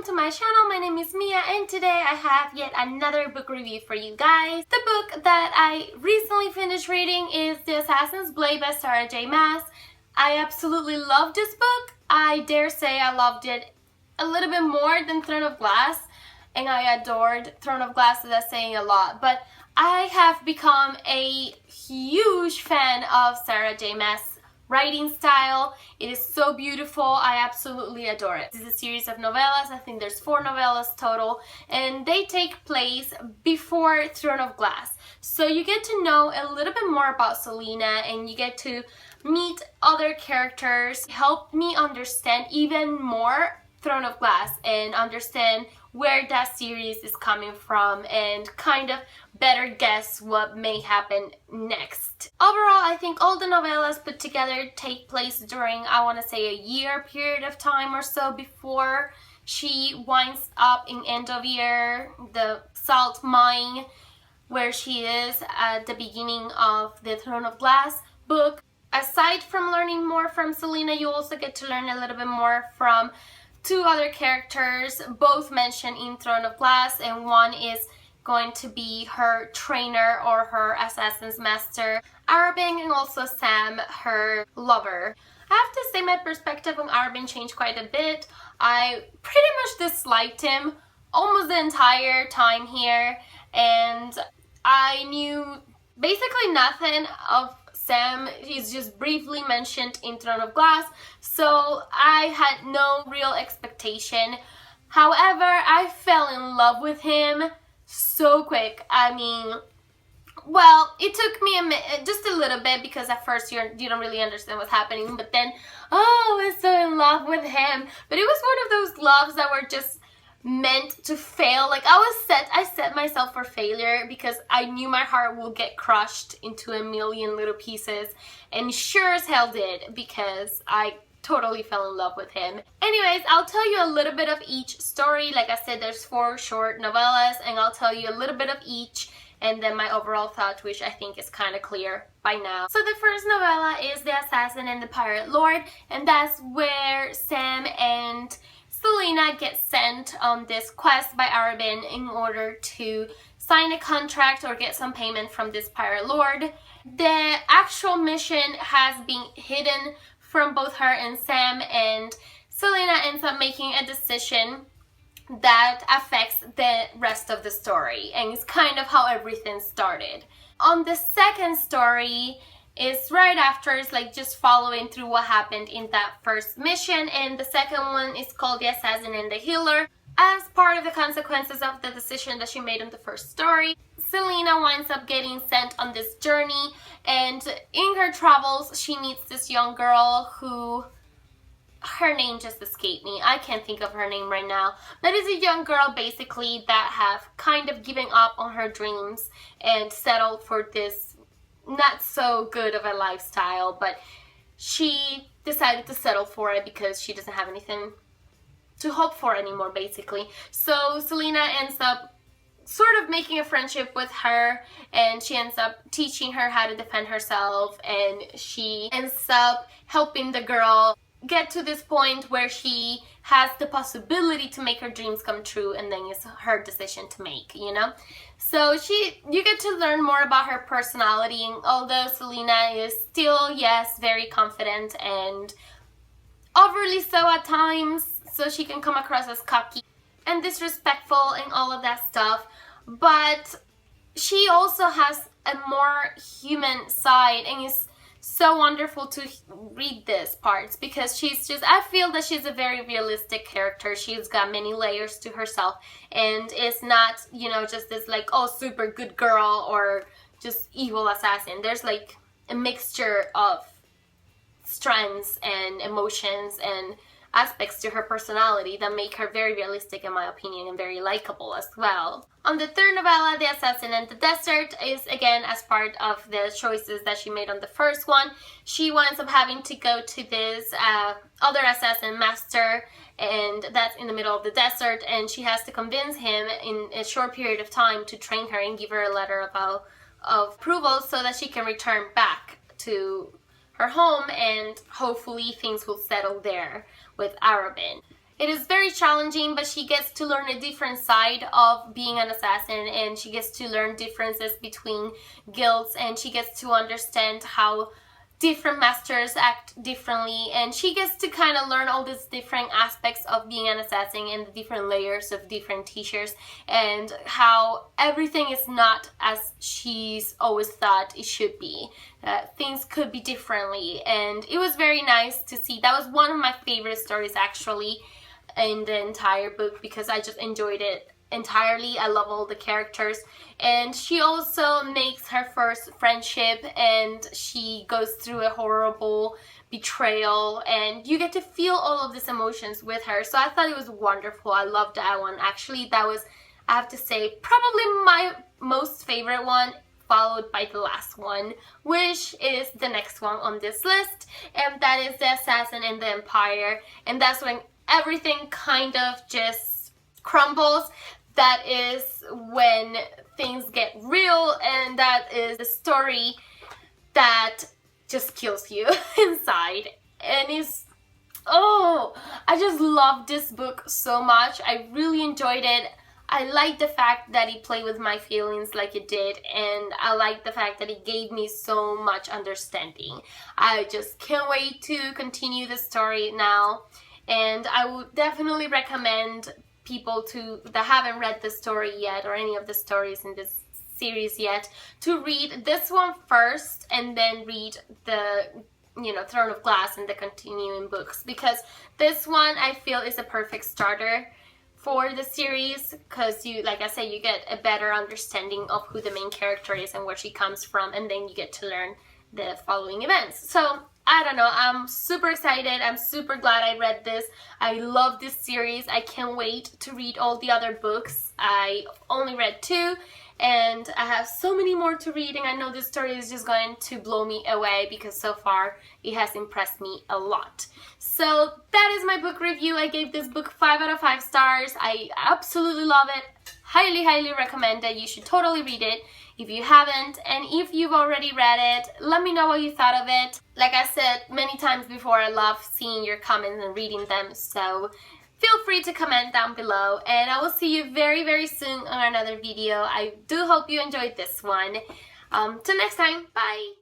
to my channel. My name is Mia and today I have yet another book review for you guys. The book that I recently finished reading is The Assassin's Blade by Sarah J. Maas. I absolutely love this book. I dare say I loved it a little bit more than Throne of Glass, and I adored Throne of Glass, so that's saying a lot. But I have become a huge fan of Sarah J. Maas' writing style. It is so beautiful. I absolutely adore it. This is a series of novellas. I think there's 4 novellas total, and they take place before Throne of Glass. So you get to know a little bit more about Selena, and you get to meet other characters. It helped me understand even more Throne of Glass and understand where that series is coming from and kind of better guess what may happen next. Overall, I think all the novellas put together take place during, I want to say, a year period of time or so before she winds up in End of Year, the salt mine where she is at the beginning of the Throne of Glass book. Aside from learning more from Selena, you also get to learn a little bit more from 2 other characters, both mentioned in Throne of Glass, and one is going to be her trainer or her assassin's master, Arobin, and also Sam, her lover. I have to say my perspective on Arobin changed quite a bit. I pretty much disliked him almost the entire time here, and I knew basically nothing of Sam. He's just briefly mentioned in Throne of Glass, so I had no real expectation. However, I fell in love with him so quick. I mean, well, it took me just a little bit, because at first you don't really understand what's happening, but then, oh, I was so in love with him. But it was one of those loves that were just meant to fail. Like, I set myself for failure because I knew my heart will get crushed into a million little pieces, and sure as hell did, because I totally fell in love with him. Anyways, I'll tell you a little bit of each story. Like I said, there's 4 short novellas, and I'll tell you a little bit of each, and then my overall thought, which I think is kind of clear by now. So the first novella is The Assassin and the Pirate Lord, and that's where Sam and Selena gets sent on this quest by Arobin in order to sign a contract or get some payment from this pirate lord. The actual mission has been hidden from both her and Sam, and Selena ends up making a decision that affects the rest of the story, and it's kind of how everything started. On the second story, is right after, it's like just following through what happened in that first mission, and the second one is called The Assassin and the Healer. As part of the consequences of the decision that she made in the first story, Selena winds up getting sent on this journey, and in her travels she meets this young girl who, her name just escaped me. I can't think of her name right now, but it's a young girl basically that have kind of given up on her dreams and settled for this not so good of a lifestyle, but she decided to settle for it because she doesn't have anything to hope for anymore, basically. So Selena ends up sort of making a friendship with her, and she ends up teaching her how to defend herself, and she ends up helping the girl get to this point where she has the possibility to make her dreams come true, and then it's her decision to make, you know? So you get to learn more about her personality, and although Selena is still, yes, very confident and overly so at times, so she can come across as cocky and disrespectful and all of that stuff, but she also has a more human side, and is so wonderful to read these parts because she's just, I feel that she's a very realistic character. She's got many layers to herself, and it's not, you know, just this like, oh, super good girl or just evil assassin. There's like a mixture of strands and emotions and aspects to her personality that make her very realistic, in my opinion, and very likable as well. On the third novella, The Assassin and the Desert, is again as part of the choices that she made on the first one. She winds up having to go to this other assassin master, and that's in the middle of the desert, and she has to convince him in a short period of time to train her and give her a letter of approval so that she can return back to her home, and hopefully things will settle there with Arobin. It is very challenging, but she gets to learn a different side of being an assassin, and she gets to learn differences between guilds, and she gets to understand how different masters act differently, and she gets to kind of learn all these different aspects of being an assassin and the different layers of different teachers, and how everything is not as she's always thought it should be. Things could be differently, and it was very nice to see. That was one of my favorite stories actually in the entire book, because I just enjoyed it entirely. I love all the characters, and she also makes her first friendship, and she goes through a horrible betrayal, and you get to feel all of these emotions with her. So I thought it was wonderful. I loved that one. Actually, that was, I have to say, probably my most favorite one, followed by the last one, which is the next one on this list, and that is The Assassin and the Empire. And that's when everything kind of just crumbles. That is when things get real, and that is the story that just kills you inside. And it's, oh, I just love this book so much. I really enjoyed it. I like the fact that it played with my feelings like it did, and I like the fact that it gave me so much understanding. I just can't wait to continue the story now, and I would definitely recommend people that haven't read the story yet, or any of the stories in this series yet, to read this one first and then read the Throne of Glass and the continuing books, because this one I feel is a perfect starter for the series, because you, like I said, you get a better understanding of who the main character is and where she comes from, and then you get to learn the following events. So I don't know, I'm super excited. I'm super glad I read this. I love this series. I can't wait to read all the other books. I only read 2, and I have so many more to read, and I know this story is just going to blow me away, because so far it has impressed me a lot. So that is my book review. I gave this book 5 out of 5 stars. I absolutely love it. Highly, highly recommend it. You should totally read it if you haven't, and if you've already read it, let me know what you thought of it. Like I said many times before, I love seeing your comments and reading them, so feel free to comment down below, and I will see you very, very soon on another video. I do hope you enjoyed this one. Till next time, bye!